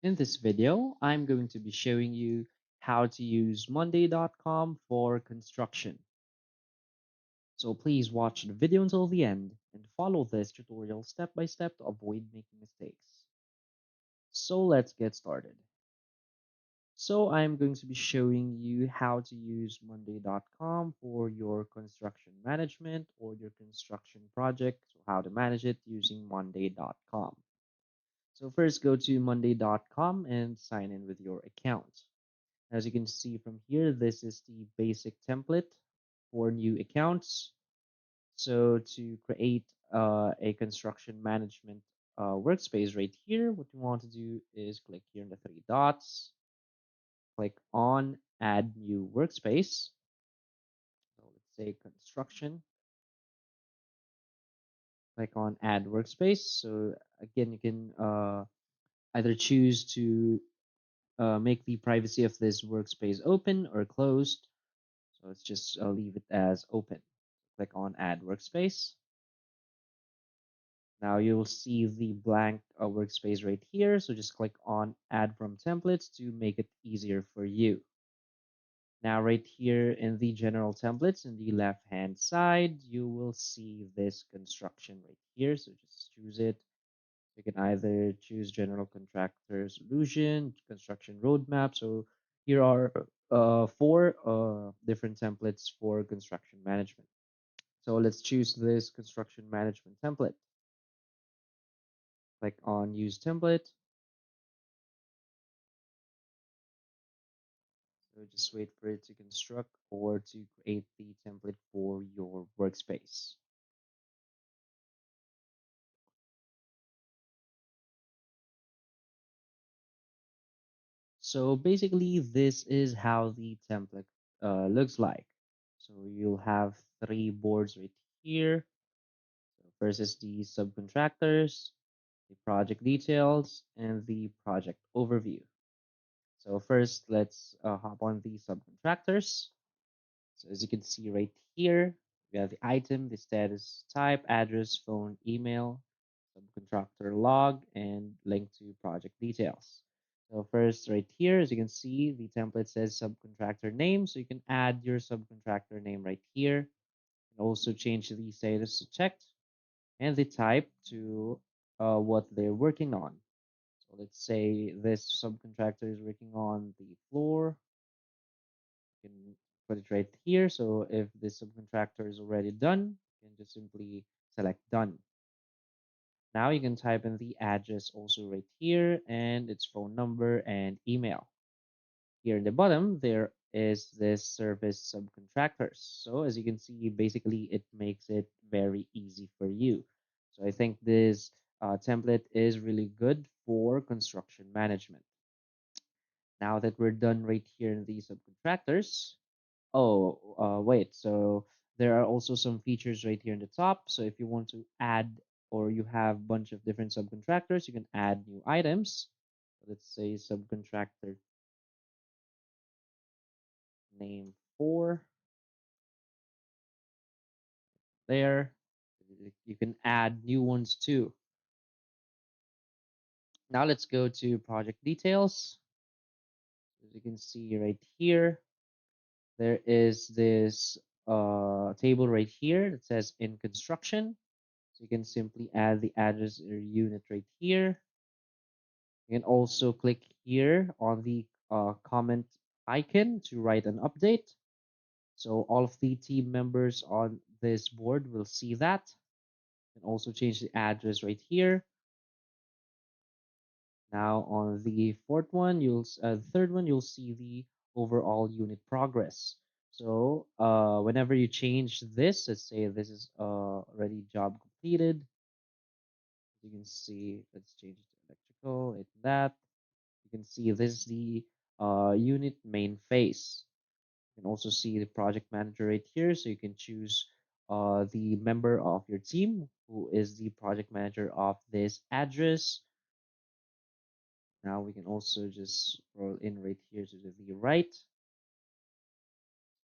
In this video, I'm going to be showing you how to use Monday.com for construction. So please watch the video until the end and follow this tutorial step by step to avoid making mistakes. So let's get started. So I'm going to be showing you how to use Monday.com for your construction management or your construction project, so how to manage it using Monday.com. So first go to Monday.com and sign in with your account. As you can see from here, this is the basic template for new accounts. So to create a construction management workspace right here, what you want to do is click here in the three dots, click on add new workspace. So let's say construction, click on add workspace. So again, you can either choose to make the privacy of this workspace open or closed. So let's just leave it as open. Click on add workspace. Now you'll see the blank workspace right here. So just click on add from templates to make it easier for you. Now right here in the general templates in the left hand side, you will see this construction right here. So just choose it. You can either choose general contractor solution, construction roadmap. So here are four different templates for construction management. So let's choose this construction management template. Click on use template. So just wait for it to construct or to create the template for your workspace. So basically, this is how the template looks like. So you'll have three boards right here. So first is the subcontractors, the project details, and the project overview. So first, let's hop on the subcontractors. So as you can see right here, we have the item, the status type, address, phone, email, subcontractor log, and link to project details. So first right here, as you can see, the template says subcontractor name. So you can add your subcontractor name right here and also change the status to checked and the type to what they're working on. So let's say this subcontractor is working on the floor. You can put it right here. So if the subcontractor is already done, you can just simply select done. Now you can type in the address also right here and its phone number and email. Here in the bottom, there is this service subcontractors. So as you can see, basically it makes it very easy for you. So I think this template is really good for construction management. Now that we're done right here in the subcontractors, oh, wait. So there are also some features right here in the top. So if you want to add or you have a bunch of different subcontractors, you can add new items. Let's say subcontractor name 4 there. You can add new ones too. Now let's go to project details. As you can see right here, there is this table right here that says in construction. So you can simply add the address or unit right here. You can also click here on the comment icon to write an update. So all of the team members on this board will see that. You can also change the address right here. Now on the third one, you'll see the overall unit progress. So whenever you change this, let's say this is already job completed. You can see, let's change it to electrical, like that. You can see this is the unit main phase. You can also see the project manager right here. So you can choose the member of your team who is the project manager of this address. Now we can also just roll in right here to the right.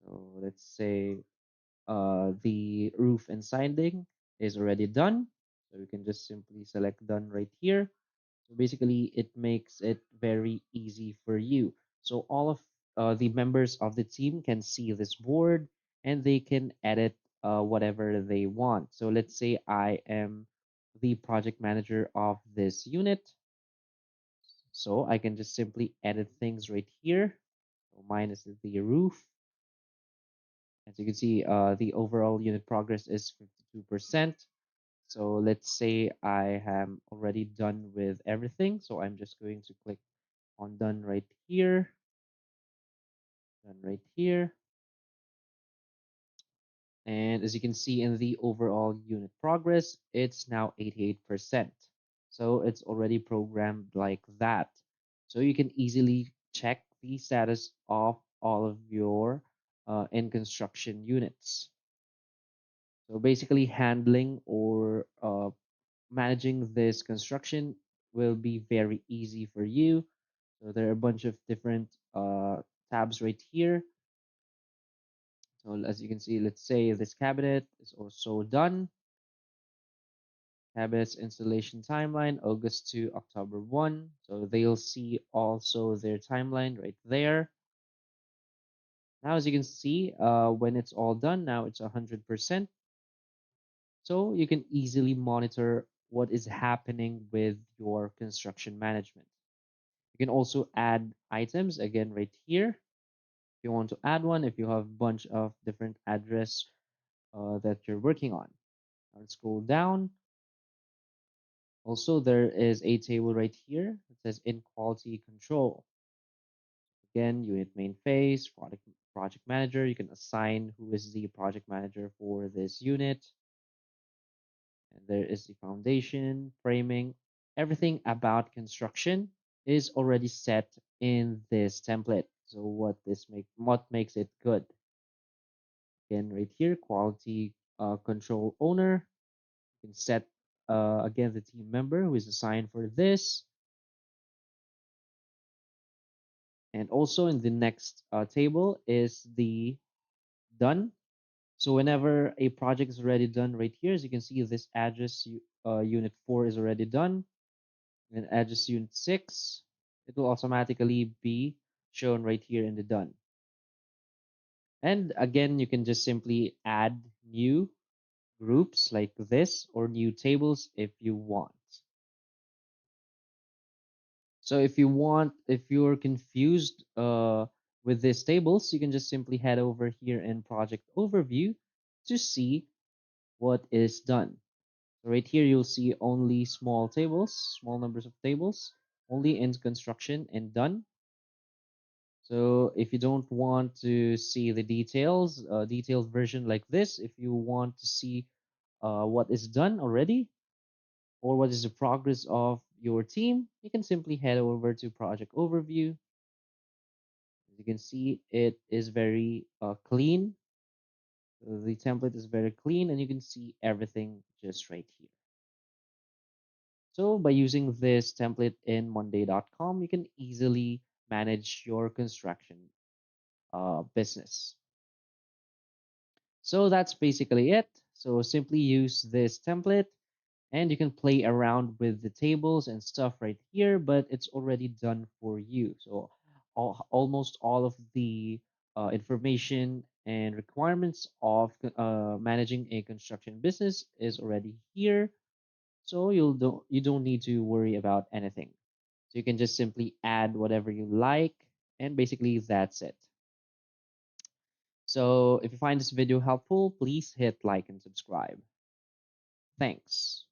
So let's say the roof and siding is already done. So we can just simply select done right here. So basically, it makes it very easy for you. So all of the members of the team can see this board and they can edit whatever they want. So let's say I am the project manager of this unit. So I can just simply edit things right here. So mine is the roof. As you can see, the overall unit progress is 52%. So let's say I am already done with everything. So I'm just going to click on done right here. And as you can see in the overall unit progress, it's now 88%. So it's already programmed like that. So you can easily check the status of all of your in construction units. So basically handling or managing this construction will be very easy for you. So there are a bunch of different tabs right here. So as you can see, let's say this cabinet is also done. Cabinet's installation timeline, August to October 1. So they'll see also their timeline right there. Now, as you can see, when it's all done, now it's 100%. So you can easily monitor what is happening with your construction management. You can also add items again right here. If you want to add one, if you have a bunch of different address that you're working on. Let's scroll down. Also, there is a table right here that says in quality control. Again, unit main phase, project manager. You can assign who is the project manager for this unit. And there is the foundation, framing. Everything about construction is already set in this template. So what makes it good? Again, right here, quality control owner. You can set again the team member who is assigned for this. And also in the next table is the done. So whenever a project is already done right here, as you can see, this address unit 4 is already done. And address unit 6, it will automatically be shown right here in the done. And again, you can just simply add new groups like this or new tables if you want. So if you're confused with these tables, you can just simply head over here in project overview to see what is done. So right here, you'll see only small tables, small numbers of tables, only in construction and done. So if you don't want to see the details, detailed version like this, if you want to see what is done already, or what is the progress of your team, you can simply head over to project overview. As you can see, it is very clean. The template is very clean and you can see everything just right here. So by using this template in monday.com, you can easily manage your construction business. So that's basically it. So simply use this template and you can play around with the tables and stuff right here, but it's already done for you. So almost all of the information and requirements of managing a construction business is already here. So you don't need to worry about anything. So you can just simply add whatever you like, and basically that's it. So if you find this video helpful, please hit like and subscribe. Thanks.